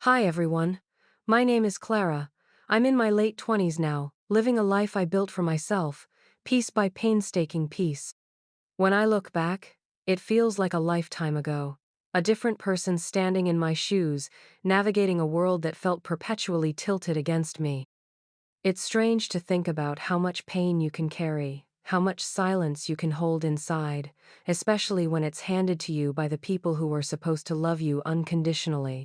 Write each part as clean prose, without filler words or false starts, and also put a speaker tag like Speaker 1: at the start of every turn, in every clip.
Speaker 1: Hi everyone. My name is Clara. I'm in my late 20s now, living a life I built for myself, piece by painstaking piece. When I look back, it feels like a lifetime ago. A different person standing in my shoes, navigating a world that felt perpetually tilted against me. It's strange to think about how much pain you can carry, how much silence you can hold inside, especially when it's handed to you by the people who are supposed to love you unconditionally.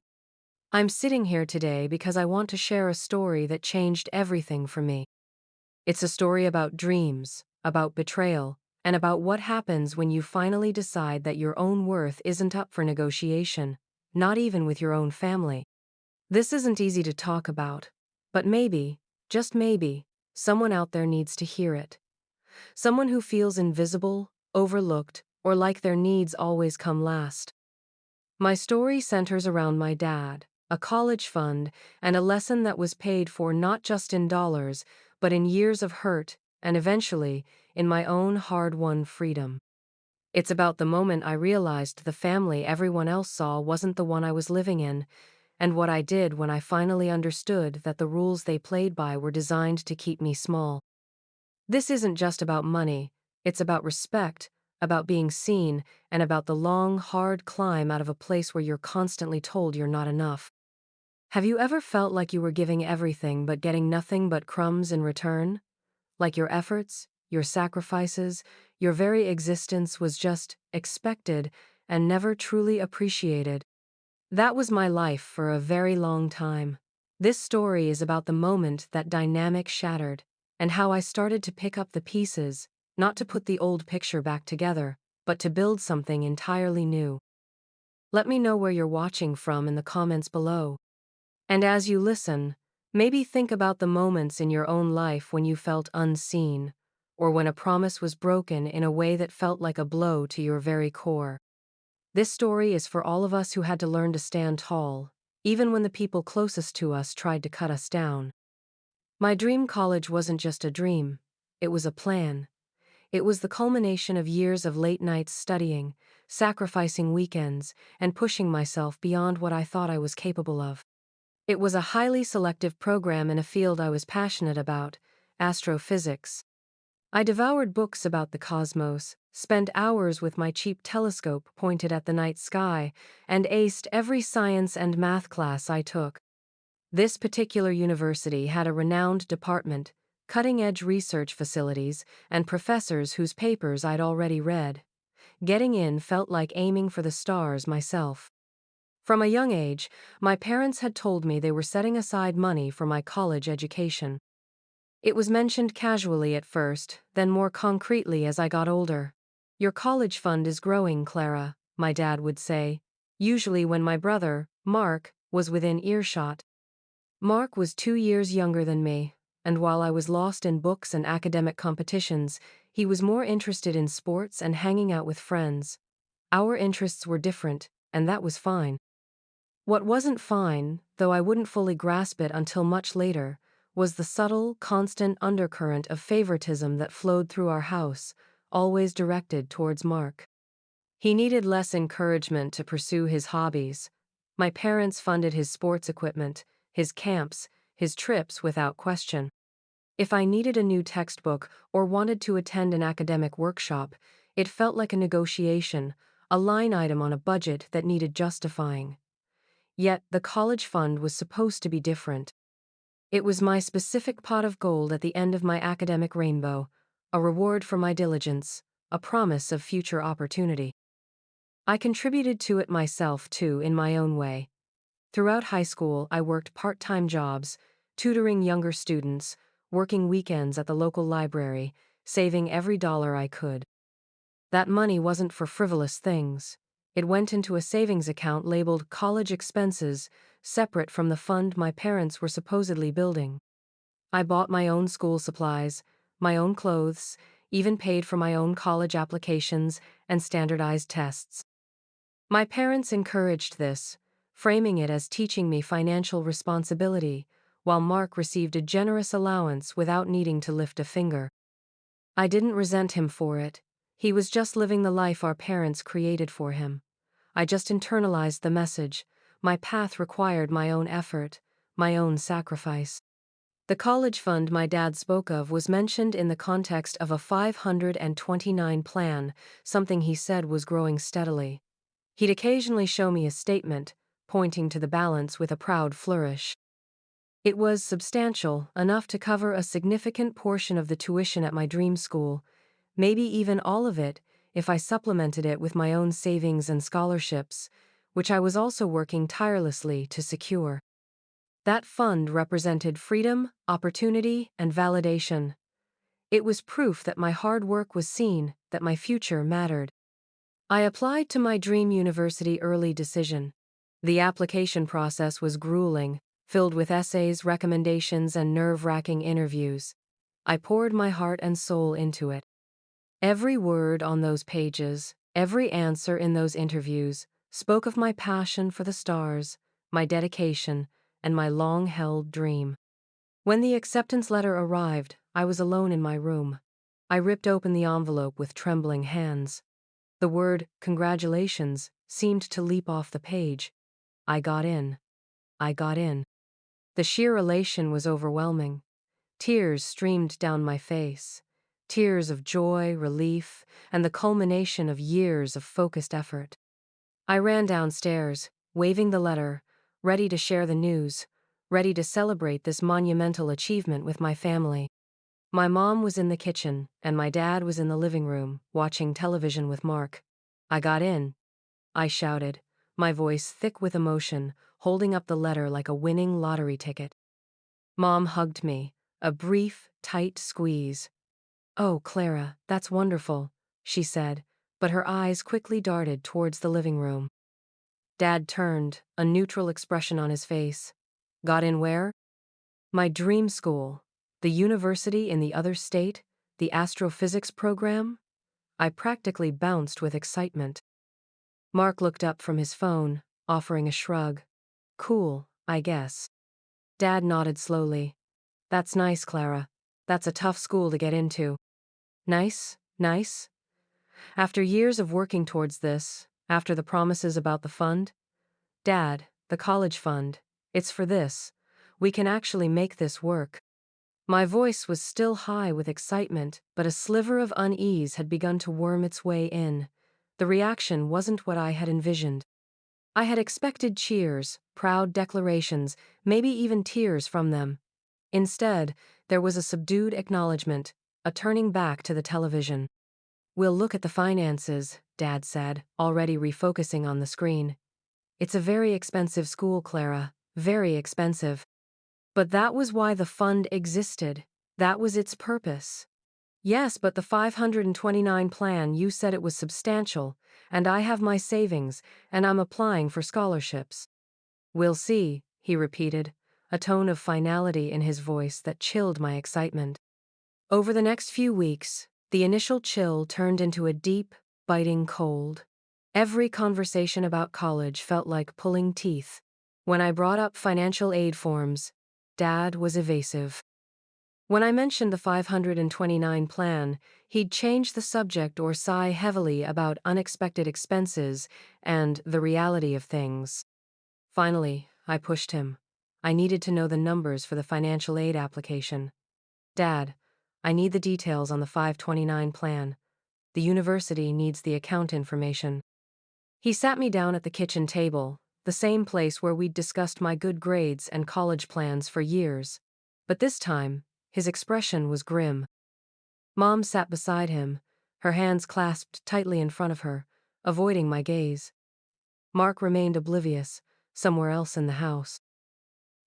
Speaker 1: I'm sitting here today because I want to share a story that changed everything for me. It's a story about dreams, about betrayal, and about what happens when you finally decide that your own worth isn't up for negotiation, not even with your own family. This isn't easy to talk about, but maybe, just maybe, someone out there needs to hear it. Someone who feels invisible, overlooked, or like their needs always come last. My story centers around my dad, a college fund, and a lesson that was paid for not just in dollars, but in years of hurt, and eventually, in my own hard-won freedom. It's about the moment I realized the family everyone else saw wasn't the one I was living in, and what I did when I finally understood that the rules they played by were designed to keep me small. This isn't just about money, it's about respect, about being seen, and about the long, hard climb out of a place where you're constantly told you're not enough. Have you ever felt like you were giving everything but getting nothing but crumbs in return? Like your efforts, your sacrifices, your very existence was just expected and never truly appreciated? That was my life for a very long time. This story is about the moment that dynamic shattered, and how I started to pick up the pieces, not to put the old picture back together, but to build something entirely new. Let me know where you're watching from in the comments below. And as you listen, maybe think about the moments in your own life when you felt unseen, or when a promise was broken in a way that felt like a blow to your very core. This story is for all of us who had to learn to stand tall, even when the people closest to us tried to cut us down. My dream college wasn't just a dream, it was a plan. It was the culmination of years of late nights studying, sacrificing weekends, and pushing myself beyond what I thought I was capable of. It was a highly selective program in a field I was passionate about, astrophysics. I devoured books about the cosmos, spent hours with my cheap telescope pointed at the night sky, and aced every science and math class I took. This particular university had a renowned department, cutting-edge research facilities, and professors whose papers I'd already read. Getting in felt like aiming for the stars myself. From a young age, my parents had told me they were setting aside money for my college education. It was mentioned casually at first, then more concretely as I got older. "Your college fund is growing, Clara," my dad would say, usually when my brother, Mark, was within earshot. Mark was 2 years younger than me, and while I was lost in books and academic competitions, he was more interested in sports and hanging out with friends. Our interests were different, and that was fine. What wasn't fine, though I wouldn't fully grasp it until much later, was the subtle, constant undercurrent of favoritism that flowed through our house, always directed towards Mark. He needed less encouragement to pursue his hobbies. My parents funded his sports equipment, his camps, his trips without question. If I needed a new textbook or wanted to attend an academic workshop, it felt like a negotiation, a line item on a budget that needed justifying. Yet, the college fund was supposed to be different. It was my specific pot of gold at the end of my academic rainbow, a reward for my diligence, a promise of future opportunity. I contributed to it myself, too, in my own way. Throughout high school, I worked part-time jobs, tutoring younger students, working weekends at the local library, saving every dollar I could. That money wasn't for frivolous things. It went into a savings account labeled college expenses, separate from the fund my parents were supposedly building. I bought my own school supplies, my own clothes, even paid for my own college applications and standardized tests. My parents encouraged this, framing it as teaching me financial responsibility, while Mark received a generous allowance without needing to lift a finger. I didn't resent him for it. He was just living the life our parents created for him. I just internalized the message. My path required my own effort, my own sacrifice. The college fund my dad spoke of was mentioned in the context of a 529 plan, something he said was growing steadily. He'd occasionally show me a statement, pointing to the balance with a proud flourish. It was substantial, enough to cover a significant portion of the tuition at my dream school, maybe even all of it if I supplemented it with my own savings and scholarships, which I was also working tirelessly to secure. That fund represented freedom, opportunity, and validation. It was proof that my hard work was seen, that my future mattered. I applied to my dream university early decision. The application process was grueling, filled with essays, recommendations, and nerve-wracking interviews. I poured my heart and soul into it. Every word on those pages, every answer in those interviews, spoke of my passion for the stars, my dedication, and my long-held dream. When the acceptance letter arrived, I was alone in my room. I ripped open the envelope with trembling hands. The word, "congratulations," seemed to leap off the page. I got in. I got in. The sheer elation was overwhelming. Tears streamed down my face. Tears of joy, relief, and the culmination of years of focused effort. I ran downstairs, waving the letter, ready to share the news, ready to celebrate this monumental achievement with my family. My mom was in the kitchen, and my dad was in the living room, watching television with Mark. I got in, I shouted, my voice thick with emotion, holding up the letter like a winning lottery ticket. Mom hugged me, a brief, tight squeeze. "Oh, Clara, that's wonderful," she said, but her eyes quickly darted towards the living room. Dad turned, a neutral expression on his face. "Got in where?" "My dream school. The university in the other state, the astrophysics program." I practically bounced with excitement. Mark looked up from his phone, offering a shrug. "Cool, I guess." Dad nodded slowly. "That's nice, Clara. That's a tough school to get into." "Nice, nice?" After years of working towards this, after the promises about the fund? "Dad, the college fund. It's for this. We can actually make this work." My voice was still high with excitement, but a sliver of unease had begun to worm its way in. The reaction wasn't what I had envisioned. I had expected cheers, proud declarations, maybe even tears from them. Instead, there was a subdued acknowledgement, a turning back to the television. "We'll look at the finances," Dad said, already refocusing on the screen. "It's a very expensive school, Clara, very expensive." But that was why the fund existed. That was its purpose. "Yes, but the 529 plan, you said it was substantial, and I have my savings, and I'm applying for scholarships." "We'll see," he repeated, a tone of finality in his voice that chilled my excitement. Over the next few weeks, the initial chill turned into a deep, biting cold. Every conversation about college felt like pulling teeth. When I brought up financial aid forms, Dad was evasive. When I mentioned the 529 plan, he'd change the subject or sigh heavily about unexpected expenses and the reality of things. Finally, I pushed him. I needed to know the numbers for the financial aid application. "Dad, I need the details on the 529 plan. The university needs the account information." He sat me down at the kitchen table, the same place where we'd discussed my good grades and college plans for years. But this time, his expression was grim. Mom sat beside him, her hands clasped tightly in front of her, avoiding my gaze. Mark remained oblivious, somewhere else in the house.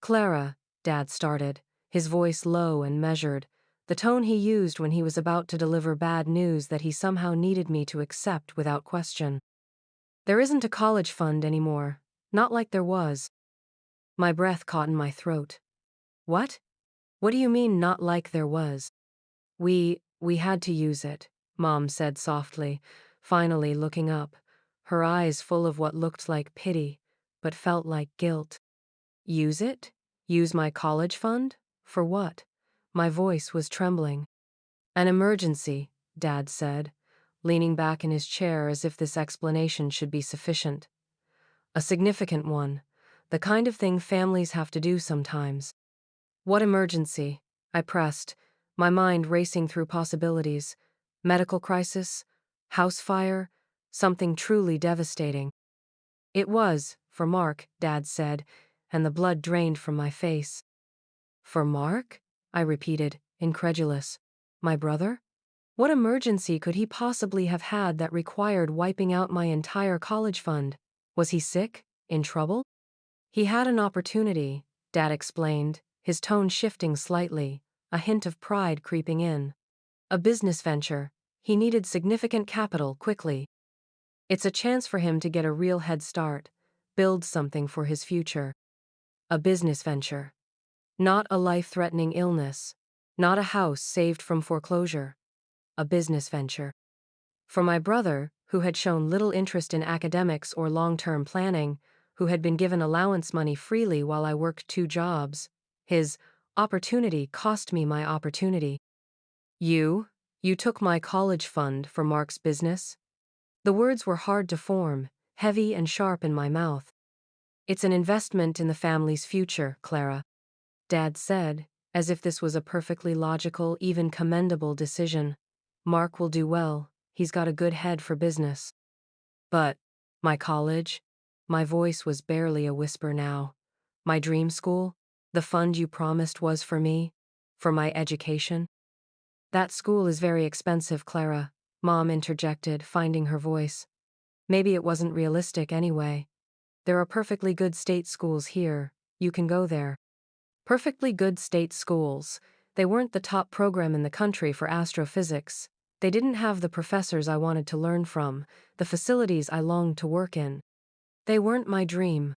Speaker 1: "Clara," Dad started, his voice low and measured, the tone he used when he was about to deliver bad news that he somehow needed me to accept without question. "There isn't a college fund anymore, not like there was." My breath caught in my throat. "What? What do you mean, not like there was?" We had to use it," Mom said softly, finally looking up, her eyes full of what looked like pity, but felt like guilt. "Use it? Use my college fund? For what?" My voice was trembling. "An emergency," Dad said, leaning back in his chair as if this explanation should be sufficient. "A significant one. The kind of thing families have to do sometimes. What emergency? I pressed, my mind racing through possibilities. Medical crisis? House fire? Something truly devastating. It was, for Mark, Dad said, and the blood drained from my face. For Mark? I repeated, incredulous. My brother? What emergency could he possibly have had that required wiping out my entire college fund? Was he sick? In trouble? He had an opportunity, Dad explained, his tone shifting slightly, a hint of pride creeping in. A business venture. He needed significant capital quickly. It's a chance for him to get a real head start, build something for his future. A business venture. Not a life-threatening illness. Not a house saved from foreclosure. A business venture. For my brother, who had shown little interest in academics or long-term planning, who had been given allowance money freely while I worked 2 jobs, his opportunity cost me my opportunity. You took my college fund for Mark's business? The words were hard to form, heavy and sharp in my mouth. It's an investment in the family's future, Clara, Dad said, as if this was a perfectly logical, even commendable decision. Mark will do well, he's got a good head for business. But, my college? My voice was barely a whisper now. My dream school? The fund you promised was for me? For my education? That school is very expensive, Clara, Mom interjected, finding her voice. Maybe it wasn't realistic anyway. There are perfectly good state schools here, you can go there. Perfectly good state schools. They weren't the top program in the country for astrophysics. They didn't have the professors I wanted to learn from, the facilities I longed to work in. They weren't my dream.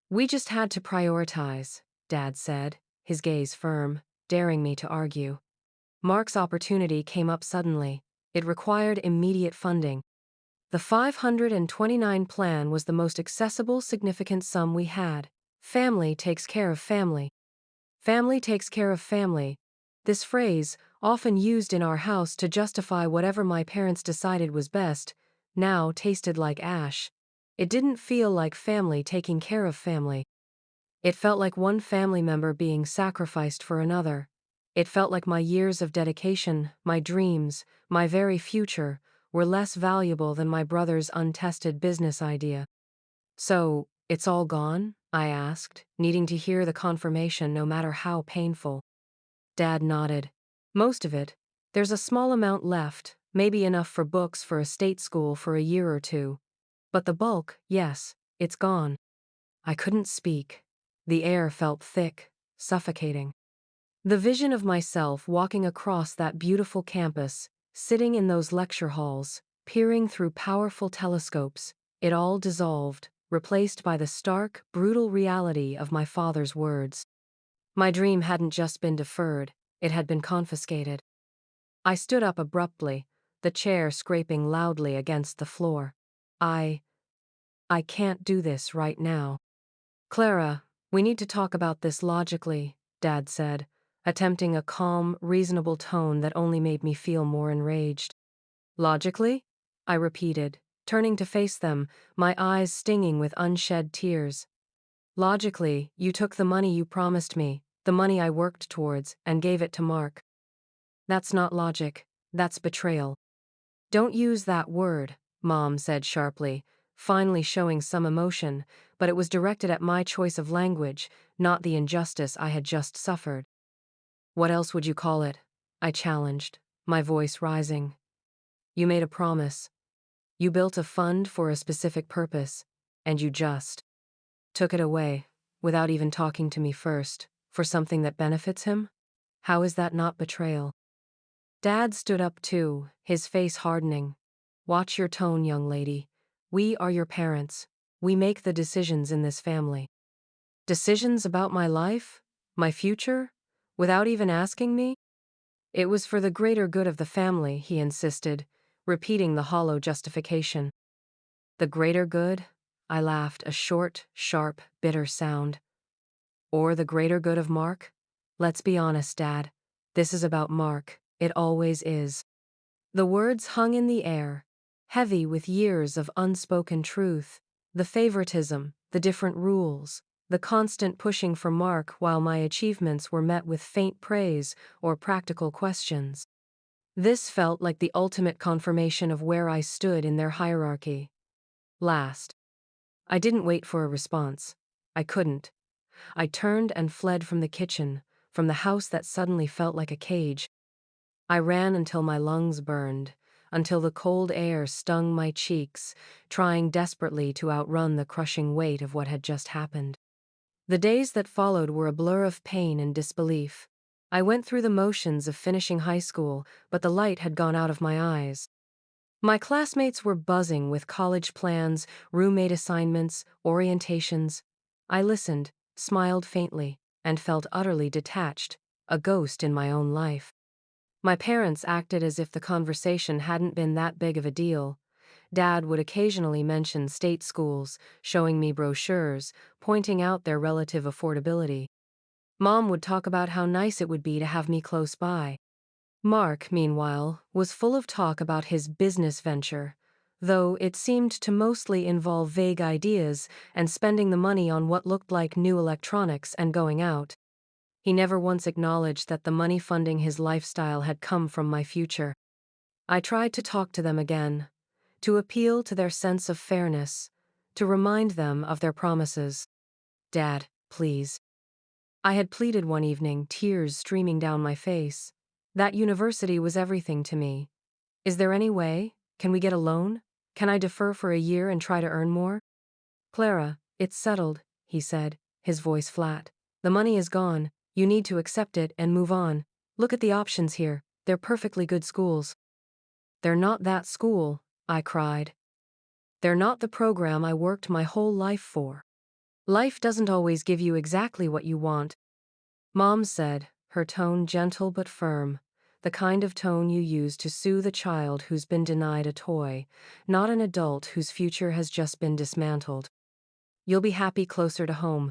Speaker 1: We just had to prioritize, Dad said, his gaze firm, daring me to argue. Mark's opportunity came up suddenly. It required immediate funding. The 529 plan was the most accessible, significant sum we had. Family takes care of family. Family takes care of family. This phrase, often used in our house to justify whatever my parents decided was best, now tasted like ash. It didn't feel like family taking care of family. It felt like one family member being sacrificed for another. It felt like my years of dedication, my dreams, my very future, were less valuable than my brother's untested business idea. So, it's all gone? I asked, needing to hear the confirmation no matter how painful. Dad nodded. Most of it. There's a small amount left, maybe enough for books for a state school for a year or two. But the bulk, yes, it's gone. I couldn't speak. The air felt thick, suffocating. The vision of myself walking across that beautiful campus, sitting in those lecture halls, peering through powerful telescopes, it all dissolved, replaced by the stark, brutal reality of my father's words. My dream hadn't just been deferred, it had been confiscated. I stood up abruptly, the chair scraping loudly against the floor. I can't do this right now. Clara, we need to talk about this logically, Dad said, attempting a calm, reasonable tone that only made me feel more enraged. Logically? I repeated, turning to face them, my eyes stinging with unshed tears. Logically, you took the money you promised me, the money I worked towards, and gave it to Mark. That's not logic, that's betrayal. Don't use that word, Mom said sharply, finally showing some emotion, but it was directed at my choice of language, not the injustice I had just suffered. What else would you call it? I challenged, my voice rising. You made a promise. You built a fund for a specific purpose, and you just took it away, without even talking to me first, for something that benefits him? How is that not betrayal? Dad stood up too, his face hardening. Watch your tone, young lady. We are your parents. We make the decisions in this family. Decisions about my life? My future? Without even asking me? It was for the greater good of the family, he insisted, repeating the hollow justification. The greater good? I laughed, a short, sharp, bitter sound. Or the greater good of Mark? Let's be honest, Dad. This is about Mark. It always is. The words hung in the air, heavy with years of unspoken truth. The favoritism, the different rules, the constant pushing for mark while my achievements were met with faint praise or practical questions. This felt like the ultimate confirmation of where I stood in their hierarchy. Last. I didn't wait for a response. I couldn't. I turned and fled from the kitchen, from the house that suddenly felt like a cage. I ran until my lungs burned, until the cold air stung my cheeks, trying desperately to outrun the crushing weight of what had just happened. The days that followed were a blur of pain and disbelief. I went through the motions of finishing high school, but the light had gone out of my eyes. My classmates were buzzing with college plans, roommate assignments, orientations. I listened, smiled faintly, and felt utterly detached, a ghost in my own life. My parents acted as if the conversation hadn't been that big of a deal. Dad would occasionally mention state schools, showing me brochures, pointing out their relative affordability. Mom would talk about how nice it would be to have me close by. Mark, meanwhile, was full of talk about his business venture, though it seemed to mostly involve vague ideas and spending the money on what looked like new electronics and going out. He never once acknowledged that the money funding his lifestyle had come from my future. I tried to talk to them again, to appeal to their sense of fairness, to remind them of their promises. Dad, please. I had pleaded one evening, tears streaming down my face. That university was everything to me. Is there any way? Can we get a loan? Can I defer for a year and try to earn more? Clara, it's settled, he said, his voice flat. The money is gone. You need to accept it and move on. Look at the options here. They're perfectly good schools. They're not that school, I cried. They're not the program I worked my whole life for. Life doesn't always give you exactly what you want. Mom said, her tone gentle but firm, the kind of tone you use to soothe a child who's been denied a toy, not an adult whose future has just been dismantled. You'll be happy closer to home.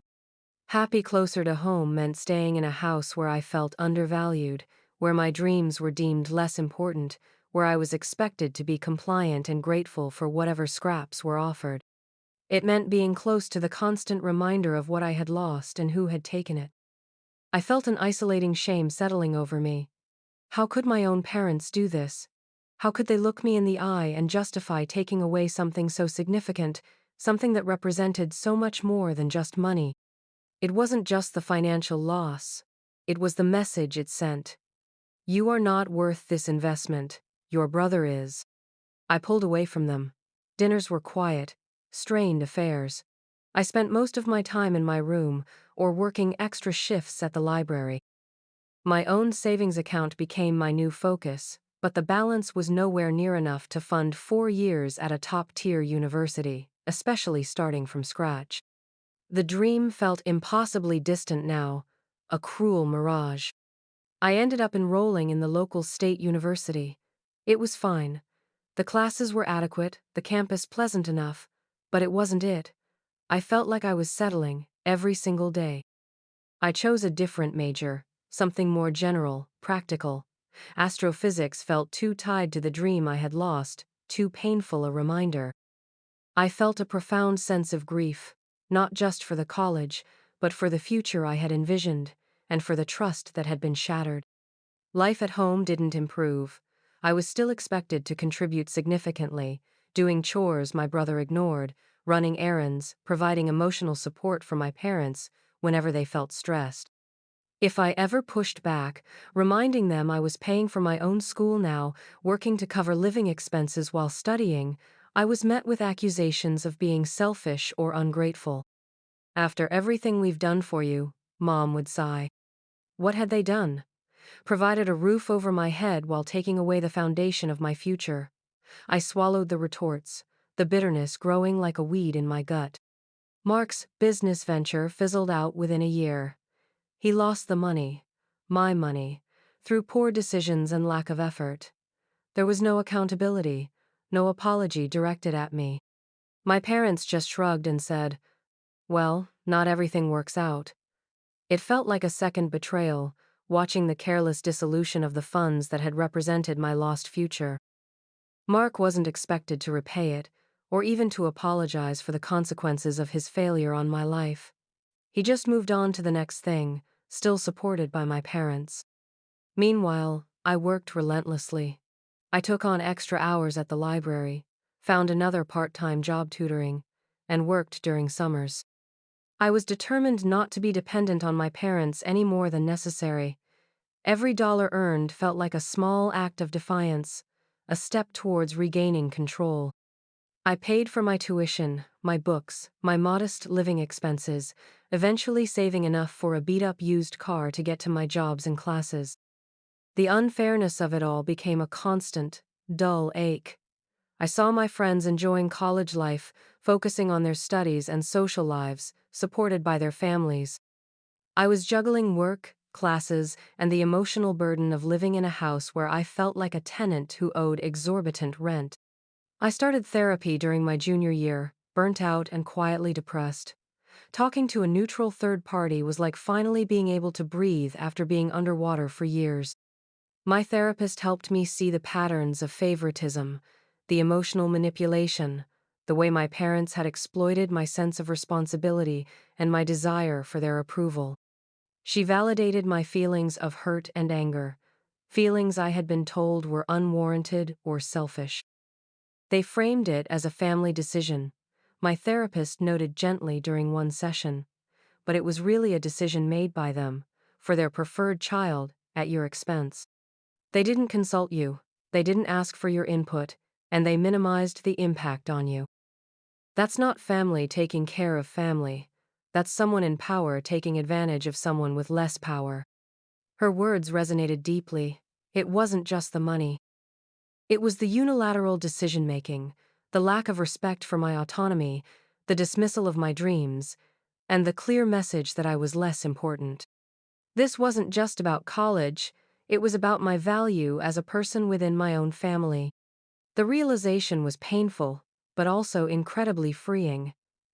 Speaker 1: Happy closer to home meant staying in a house where I felt undervalued, where my dreams were deemed less important, where I was expected to be compliant and grateful for whatever scraps were offered. It meant being close to the constant reminder of what I had lost and who had taken it. I felt an isolating shame settling over me. How could my own parents do this? How could they look me in the eye and justify taking away something so significant, something that represented so much more than just money? It wasn't just the financial loss. It was the message it sent. You are not worth this investment. Your brother is. I pulled away from them. Dinners were quiet, strained affairs. I spent most of my time in my room or working extra shifts at the library. My own savings account became my new focus, but the balance was nowhere near enough to fund 4 years at a top-tier university, especially starting from scratch. The dream felt impossibly distant now, a cruel mirage. I ended up enrolling in the local state university. It was fine. The classes were adequate, the campus pleasant enough, but it wasn't it. I felt like I was settling, every single day. I chose a different major, something more general, practical. Astrophysics felt too tied to the dream I had lost, too painful a reminder. I felt a profound sense of grief, not just for the college, but for the future I had envisioned, and for the trust that had been shattered. Life at home didn't improve. I was still expected to contribute significantly, doing chores my brother ignored, running errands, providing emotional support for my parents whenever they felt stressed. If I ever pushed back, reminding them I was paying for my own school now, working to cover living expenses while studying, I was met with accusations of being selfish or ungrateful. After everything we've done for you, Mom would sigh. What had they done? Provided a roof over my head while taking away the foundation of my future. I swallowed the retorts, the bitterness growing like a weed in my gut. Mark's business venture fizzled out within a year. He lost the money, my money, through poor decisions and lack of effort. There was no accountability, no apology directed at me. My parents just shrugged and said, well, not everything works out. It felt like a second betrayal, watching the careless dissolution of the funds that had represented my lost future. Mark wasn't expected to repay it, or even to apologize for the consequences of his failure on my life. He just moved on to the next thing, still supported by my parents. Meanwhile, I worked relentlessly. I took on extra hours at the library, found another part-time job tutoring, and worked during summers. I was determined not to be dependent on my parents any more than necessary. Every dollar earned felt like a small act of defiance, a step towards regaining control. I paid for my tuition, my books, my modest living expenses, eventually saving enough for a beat-up used car to get to my jobs and classes. The unfairness of it all became a constant, dull ache. I saw my friends enjoying college life, focusing on their studies and social lives, supported by their families. I was juggling work, classes, and the emotional burden of living in a house where I felt like a tenant who owed exorbitant rent. I started therapy during my junior year, burnt out and quietly depressed. Talking to a neutral third party was like finally being able to breathe after being underwater for years. My therapist helped me see the patterns of favoritism, the emotional manipulation, the way my parents had exploited my sense of responsibility and my desire for their approval. She validated my feelings of hurt and anger, feelings I had been told were unwarranted or selfish. They framed it as a family decision, my therapist noted gently during one session, but it was really a decision made by them, for their preferred child, at your expense. They didn't consult you, they didn't ask for your input, and they minimized the impact on you. That's not family taking care of family. That's someone in power taking advantage of someone with less power. Her words resonated deeply. It wasn't just the money. It was the unilateral decision-making, the lack of respect for my autonomy, the dismissal of my dreams, and the clear message that I was less important. This wasn't just about college, it was about my value as a person within my own family. The realization was painful, but also incredibly freeing.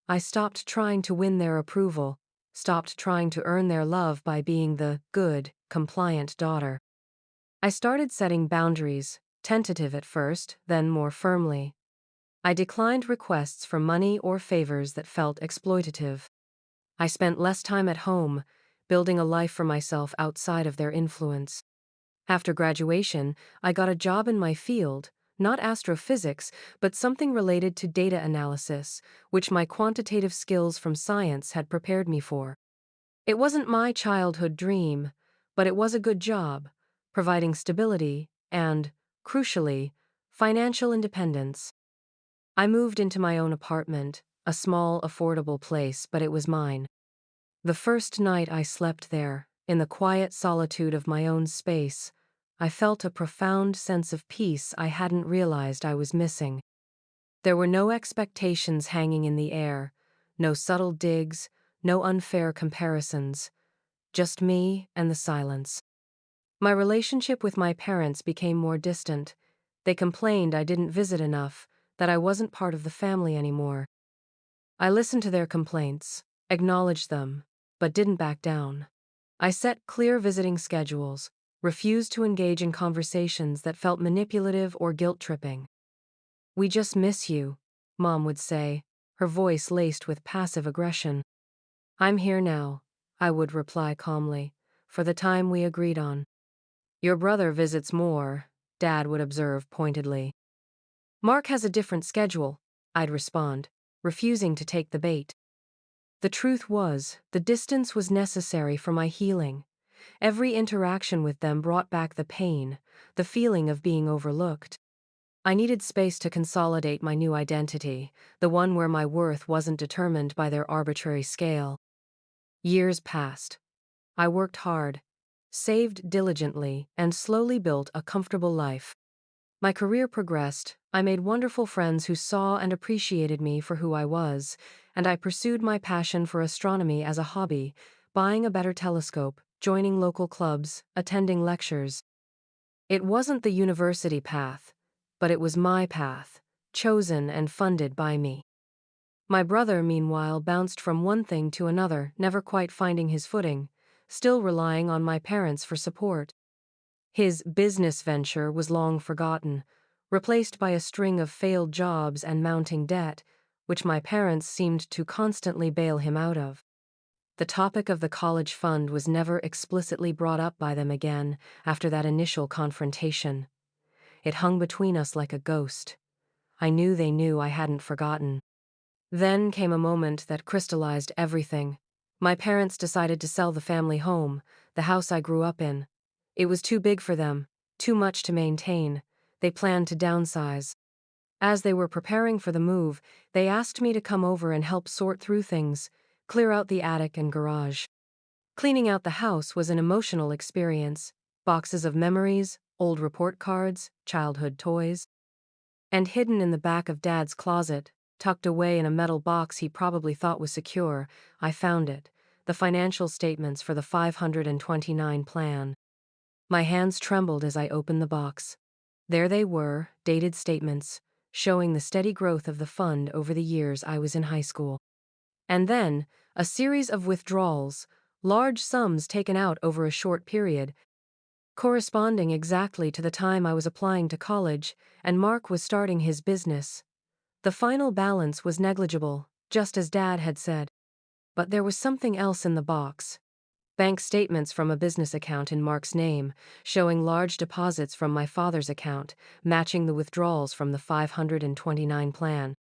Speaker 1: I stopped trying to win their approval, stopped trying to earn their love by being the good, compliant daughter. I started setting boundaries, tentative at first, then more firmly. I declined requests for money or favors that felt exploitative. I spent less time at home, building a life for myself outside of their influence. After graduation, I got a job in my field, not astrophysics, but something related to data analysis, which my quantitative skills from science had prepared me for. It wasn't my childhood dream, but it was a good job, providing stability and, crucially, financial independence. I moved into my own apartment, a small, affordable place, but it was mine. The first night I slept there, in the quiet solitude of my own space, I felt a profound sense of peace I hadn't realized I was missing. There were no expectations hanging in the air, no subtle digs, no unfair comparisons, just me and the silence. My relationship with my parents became more distant. They complained I didn't visit enough, that I wasn't part of the family anymore. I listened to their complaints, acknowledged them, but didn't back down. I set clear visiting schedules, refused to engage in conversations that felt manipulative or guilt-tripping. "We just miss you," Mom would say, her voice laced with passive aggression. "I'm here now," I would reply calmly, "for the time we agreed on." "Your brother visits more," Dad would observe pointedly. "Mark has a different schedule," I'd respond, refusing to take the bait. The truth was, the distance was necessary for my healing. Every interaction with them brought back the pain, the feeling of being overlooked. I needed space to consolidate my new identity, the one where my worth wasn't determined by their arbitrary scale. Years passed. I worked hard, saved diligently, and slowly built a comfortable life. My career progressed, I made wonderful friends who saw and appreciated me for who I was, and I pursued my passion for astronomy as a hobby, buying a better telescope, joining local clubs, attending lectures. It wasn't the university path, but it was my path, chosen and funded by me. My brother, meanwhile, bounced from one thing to another, never quite finding his footing, still relying on my parents for support. His business venture was long forgotten, replaced by a string of failed jobs and mounting debt, which my parents seemed to constantly bail him out of. The topic of the college fund was never explicitly brought up by them again after that initial confrontation. It hung between us like a ghost. I knew they knew I hadn't forgotten. Then came a moment that crystallized everything. My parents decided to sell the family home, the house I grew up in. It was too big for them, too much to maintain. They planned to downsize. As they were preparing for the move, they asked me to come over and help sort through things, clear out the attic and garage. Cleaning out the house was an emotional experience. Boxes of memories, old report cards, childhood toys. And hidden in the back of Dad's closet, tucked away in a metal box he probably thought was secure, I found it: the financial statements for the 529 plan. My hands trembled as I opened the box. There they were, dated statements, showing the steady growth of the fund over the years I was in high school. And then, a series of withdrawals, large sums taken out over a short period, corresponding exactly to the time I was applying to college and Mark was starting his business. The final balance was negligible, just as Dad had said. But there was something else in the box. Bank statements from a business account in Mark's name, showing large deposits from my father's account, matching the withdrawals from the 529 plan.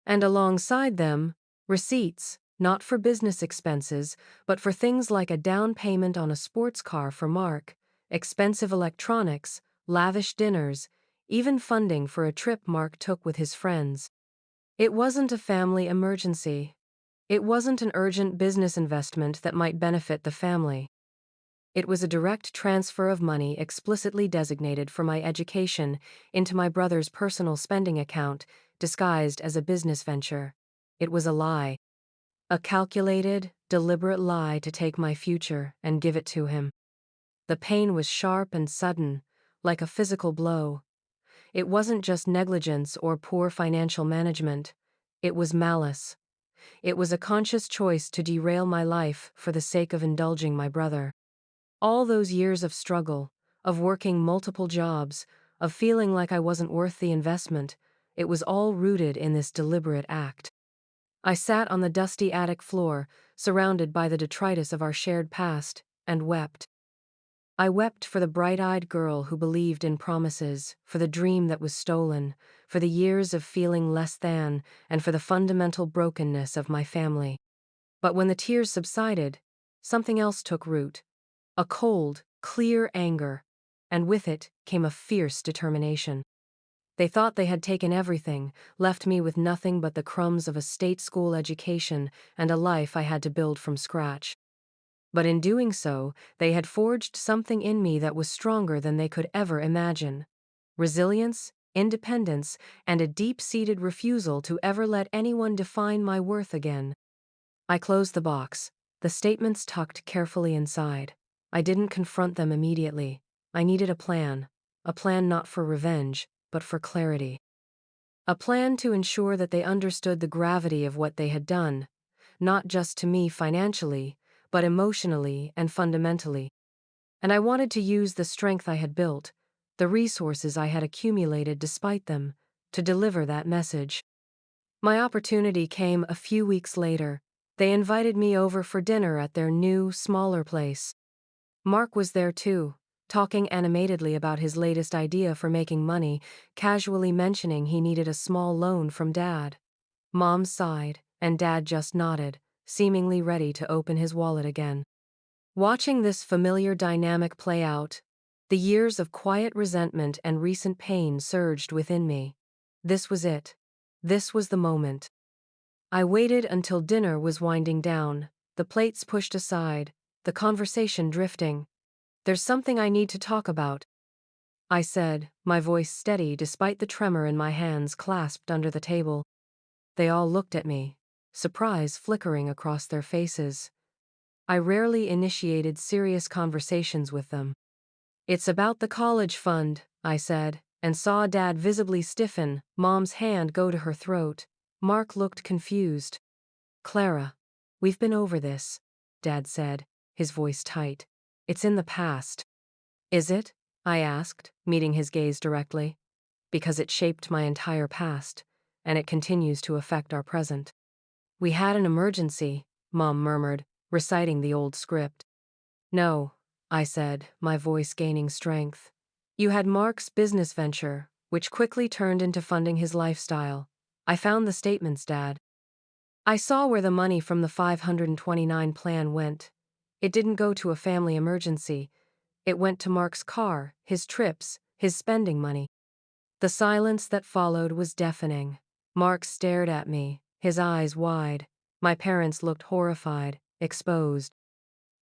Speaker 1: And alongside them, receipts, not for business expenses, but for things like a down payment on a sports car for Mark, expensive electronics, lavish dinners, even funding for a trip Mark took with his friends. It wasn't a family emergency. It wasn't an urgent business investment that might benefit the family. It was a direct transfer of money explicitly designated for my education into my brother's personal spending account, disguised as a business venture. It was a lie. A calculated, deliberate lie to take my future and give it to him. The pain was sharp and sudden, like a physical blow. It wasn't just negligence or poor financial management. It was malice. It was a conscious choice to derail my life for the sake of indulging my brother. All those years of struggle, of working multiple jobs, of feeling like I wasn't worth the investment, it was all rooted in this deliberate act. I sat on the dusty attic floor, surrounded by the detritus of our shared past, and wept. I wept for the bright-eyed girl who believed in promises, for the dream that was stolen, for the years of feeling less than, and for the fundamental brokenness of my family. But when the tears subsided, something else took root. A cold, clear anger, and with it came a fierce determination. They thought they had taken everything, left me with nothing but the crumbs of a state school education and a life I had to build from scratch. But in doing so, they had forged something in me that was stronger than they could ever imagine. Resilience, independence, and a deep-seated refusal to ever let anyone define my worth again. I closed the box, the statements tucked carefully inside. I didn't confront them immediately. I needed a plan not for revenge, but for clarity. A plan to ensure that they understood the gravity of what they had done, not just to me financially, but emotionally and fundamentally. And I wanted to use the strength I had built, the resources I had accumulated despite them, to deliver that message. My opportunity came a few weeks later. They invited me over for dinner at their new, smaller place. Mark was there too, talking animatedly about his latest idea for making money, casually mentioning he needed a small loan from Dad. Mom sighed, and Dad just nodded, seemingly ready to open his wallet again. Watching this familiar dynamic play out, the years of quiet resentment and recent pain surged within me. This was it. This was the moment. I waited until dinner was winding down, the plates pushed aside, the conversation drifting. "There's something I need to talk about," I said, my voice steady despite the tremor in my hands clasped under the table. They all looked at me, surprise flickering across their faces. I rarely initiated serious conversations with them. "It's about the college fund," I said, and saw Dad visibly stiffen, Mom's hand go to her throat. Mark looked confused. "Clara, we've been over this," Dad said, his voice tight. "It's in the past." "Is it?" I asked, meeting his gaze directly. "Because it shaped my entire past, and it continues to affect our present." "We had an emergency," Mom murmured, reciting the old script. No, I said, my voice gaining strength. You had Mark's business venture, which quickly turned into funding his lifestyle. I found the statements, Dad. I saw where the money from the 529 plan went. It didn't go to a family emergency. It went to Mark's car, his trips, his spending money. The silence that followed was deafening. Mark stared at me, his eyes wide. My parents looked horrified, exposed.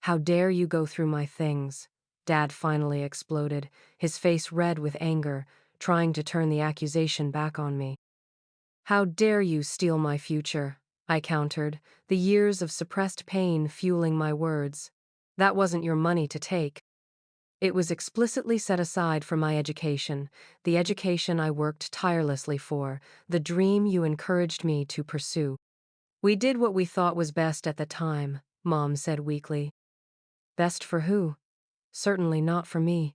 Speaker 1: How dare you go through my things? Dad finally exploded, his face red with anger, trying to turn the accusation back on me. How dare you steal my future? I countered, the years of suppressed pain fueling my words. That wasn't your money to take. It was explicitly set aside for my education, the education I worked tirelessly for, the dream you encouraged me to pursue. We did what we thought was best at the time, Mom said weakly. Best for who? Certainly not for me.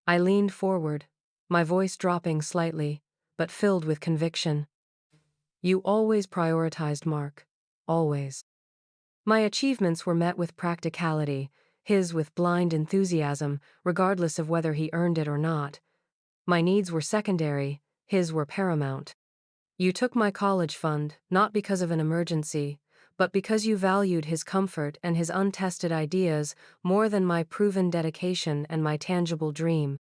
Speaker 1: I leaned forward, my voice dropping slightly, but filled with conviction. You always prioritized Mark. Always. My achievements were met with practicality, his with blind enthusiasm, regardless of whether he earned it or not. My needs were secondary, his were paramount. You took my college fund, not because of an emergency, but because you valued his comfort and his untested ideas more than my proven dedication and my tangible dream.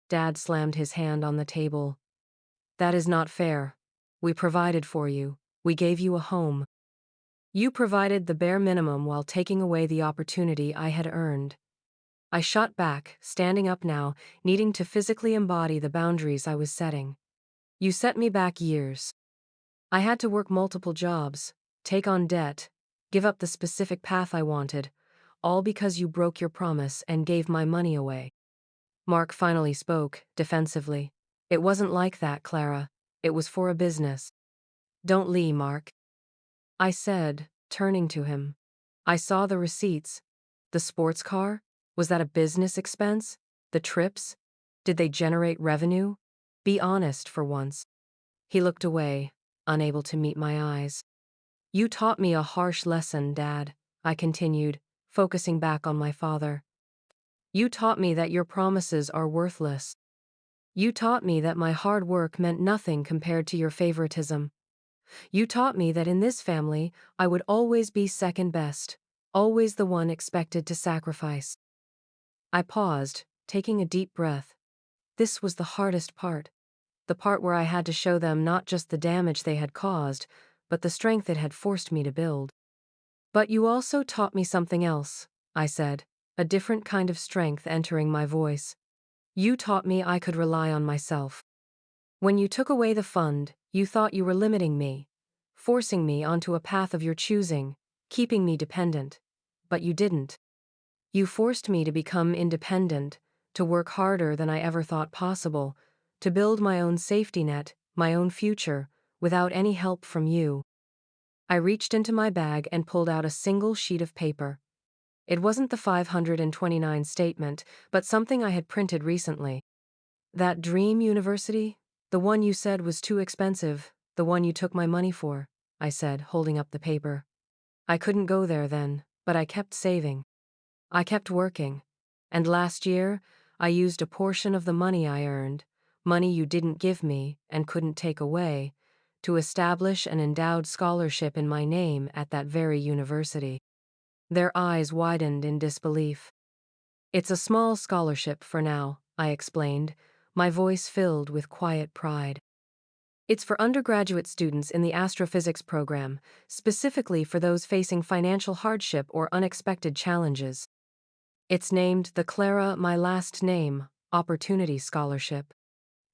Speaker 1: Dad slammed his hand on the table. That is not fair. We provided for you. We gave you a home. You provided the bare minimum while taking away the opportunity I had earned. I shot back, standing up now, needing to physically embody the boundaries I was setting. You set me back years. I had to work multiple jobs, take on debt, give up the specific path I wanted, all because you broke your promise and gave my money away. Mark finally spoke, defensively. It wasn't like that, Clara. It was for a business. Don't lie, Mark. I said, turning to him. I saw the receipts. The sports car? Was that a business expense? The trips? Did they generate revenue? Be honest for once. He looked away, unable to meet my eyes. You taught me a harsh lesson, Dad, I continued, focusing back on my father. You taught me that your promises are worthless. You taught me that my hard work meant nothing compared to your favoritism. You taught me that in this family, I would always be second best, always the one expected to sacrifice. I paused, taking a deep breath. This was the hardest part. The part where I had to show them not just the damage they had caused, but the strength it had forced me to build. But you also taught me something else, I said, a different kind of strength entering my voice. You taught me I could rely on myself. When you took away the fund, you thought you were limiting me, forcing me onto a path of your choosing, keeping me dependent. But you didn't. You forced me to become independent, to work harder than I ever thought possible, to build my own safety net, my own future, without any help from you. I reached into my bag and pulled out a single sheet of paper. It wasn't the 529 statement, but something I had printed recently. That dream university? The one you said was too expensive, the one you took my money for, I said, holding up the paper. I couldn't go there then, but I kept saving. I kept working. And last year, I used a portion of the money I earned, money you didn't give me and couldn't take away, to establish an endowed scholarship in my name at that very university. Their eyes widened in disbelief. It's a small scholarship for now, I explained, my voice filled with quiet pride. It's for undergraduate students in the astrophysics program, specifically for those facing financial hardship or unexpected challenges. It's named the Clara My Last Name Opportunity Scholarship.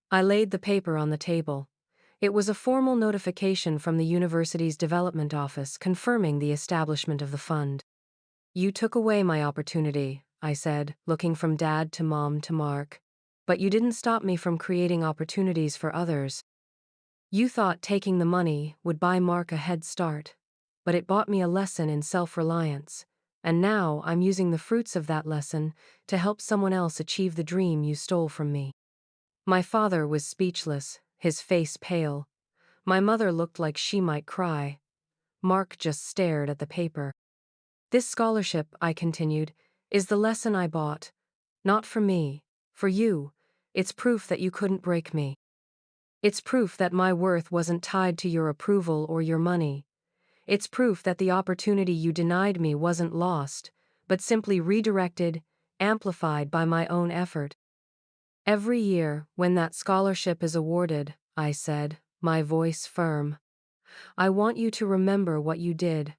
Speaker 1: I laid the paper on the table. It was a formal notification from the university's development office confirming the establishment of the fund. You took away my opportunity, I said, looking from Dad to Mom to Mark. But you didn't stop me from creating opportunities for others. You thought taking the money would buy Mark a head start, but it bought me a lesson in self-reliance, and now I'm using the fruits of that lesson to help someone else achieve the dream you stole from me. My father was speechless, his face pale. My mother looked like she might cry. Mark just stared at the paper. This scholarship, I continued, is the lesson I bought. Not for me, for you. It's proof that you couldn't break me. It's proof that my worth wasn't tied to your approval or your money. It's proof that the opportunity you denied me wasn't lost, but simply redirected, amplified by my own effort. Every year, when that scholarship is awarded, I said, my voice firm, I want you to remember what you did.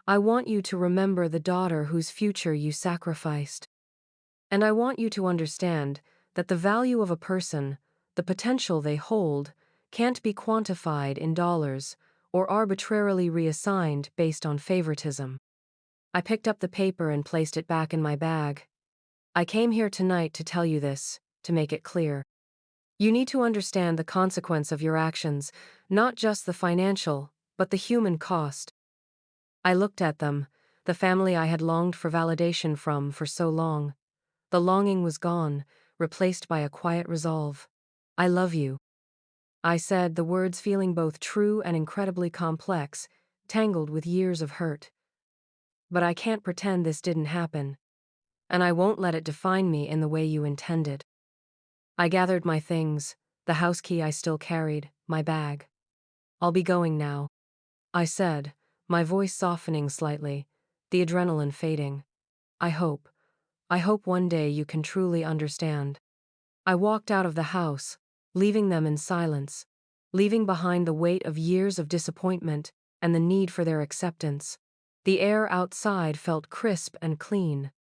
Speaker 1: I want you to remember the daughter whose future you sacrificed. And I want you to understand that the value of a person, the potential they hold, can't be quantified in dollars or arbitrarily reassigned based on favoritism. I picked up the paper and placed it back in my bag. I came here tonight to tell you this, to make it clear. You need to understand the consequence of your actions, not just the financial, but the human cost. I looked at them, the family I had longed for validation from for so long. The longing was gone, replaced by a quiet resolve. I love you. I said, the words feeling both true and incredibly complex, tangled with years of hurt. But I can't pretend this didn't happen. And I won't let it define me in the way you intended. I gathered my things, the house key I still carried, my bag. I'll be going now, I said, my voice softening slightly, the adrenaline fading. I hope one day you can truly understand. I walked out of the house, leaving them in silence, leaving behind the weight of years of disappointment and the need for their acceptance. The air outside felt crisp and clean.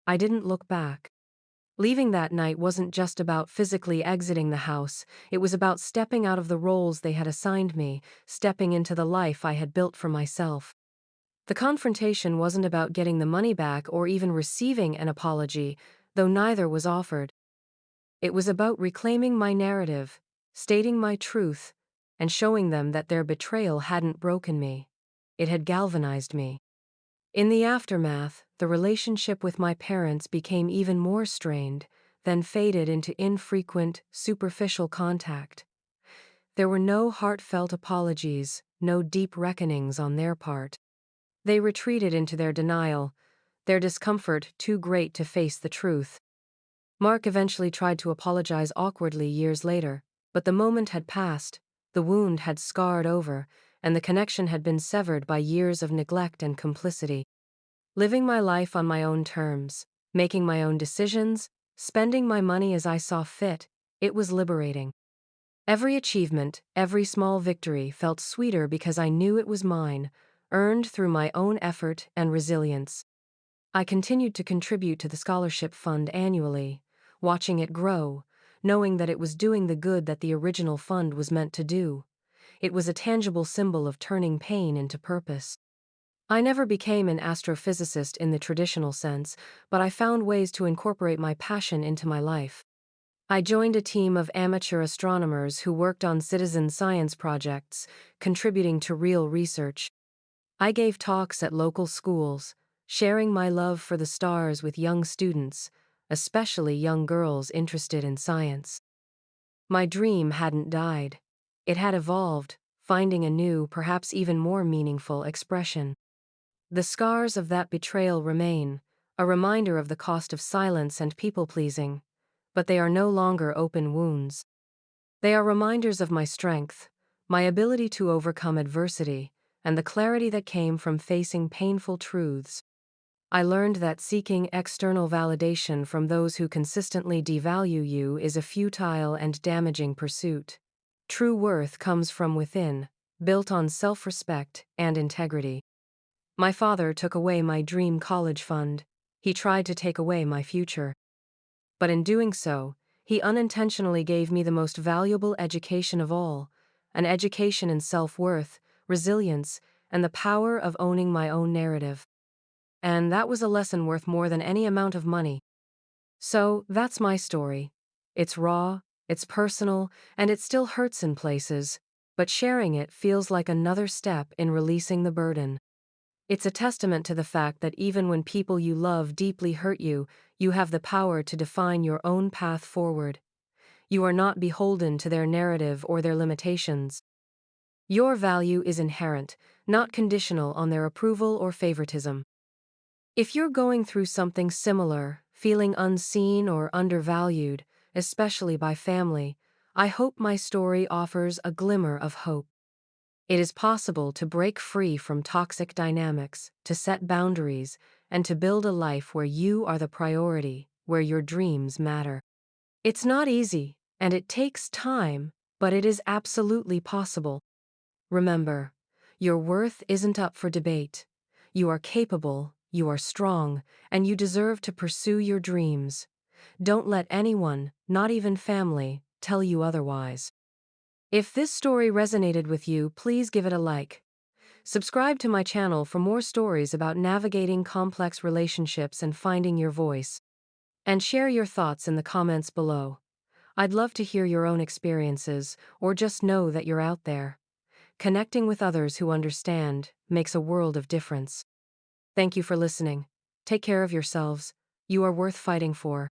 Speaker 1: I didn't look back. Leaving that night wasn't just about physically exiting the house, it was about stepping out of the roles they had assigned me, stepping into the life I had built for myself. The confrontation wasn't about getting the money back or even receiving an apology, though neither was offered. It was about reclaiming my narrative, stating my truth, and showing them that their betrayal hadn't broken me. It had galvanized me. In the aftermath, the relationship with my parents became even more strained, then faded into infrequent, superficial contact. There were no heartfelt apologies, no deep reckonings on their part. They retreated into their denial, their discomfort too great to face the truth. Mark eventually tried to apologize awkwardly years later, but the moment had passed, the wound had scarred over, and the connection had been severed by years of neglect and complicity. Living my life on my own terms, making my own decisions, spending my money as I saw fit, it was liberating. Every achievement, every small victory felt sweeter because I knew it was mine, earned through my own effort and resilience. I continued to contribute to the scholarship fund annually, watching it grow, knowing that it was doing the good that the original fund was meant to do. It was a tangible symbol of turning pain into purpose. I never became an astrophysicist in the traditional sense, but I found ways to incorporate my passion into my life. I joined a team of amateur astronomers who worked on citizen science projects, contributing to real research. I gave talks at local schools, sharing my love for the stars with young students, especially young girls interested in science. My dream hadn't died. It had evolved, finding a new, perhaps even more meaningful expression. The scars of that betrayal remain, a reminder of the cost of silence and people-pleasing, but they are no longer open wounds. They are reminders of my strength, my ability to overcome adversity, and the clarity that came from facing painful truths. I learned that seeking external validation from those who consistently devalue you is a futile and damaging pursuit. True worth comes from within, built on self-respect and integrity. My father took away my dream college fund. He tried to take away my future. But in doing so, he unintentionally gave me the most valuable education of all, an education in self-worth, resilience, and the power of owning my own narrative. And that was a lesson worth more than any amount of money. So, that's my story. It's raw, it's personal, and it still hurts in places, but sharing it feels like another step in releasing the burden. It's a testament to the fact that even when people you love deeply hurt you, you have the power to define your own path forward. You are not beholden to their narrative or their limitations. Your value is inherent, not conditional on their approval or favoritism. If you're going through something similar, feeling unseen or undervalued, especially by family, I hope my story offers a glimmer of hope. It is possible to break free from toxic dynamics, to set boundaries, and to build a life where you are the priority, where your dreams matter. It's not easy, and it takes time, but it is absolutely possible. Remember, your worth isn't up for debate. You are capable, you are strong, and you deserve to pursue your dreams. Don't let anyone, not even family, tell you otherwise. If this story resonated with you, please give it a like. Subscribe to my channel for more stories about navigating complex relationships and finding your voice. And share your thoughts in the comments below. I'd love to hear your own experiences, or just know that you're out there. Connecting with others who understand makes a world of difference. Thank you for listening. Take care of yourselves. You are worth fighting for.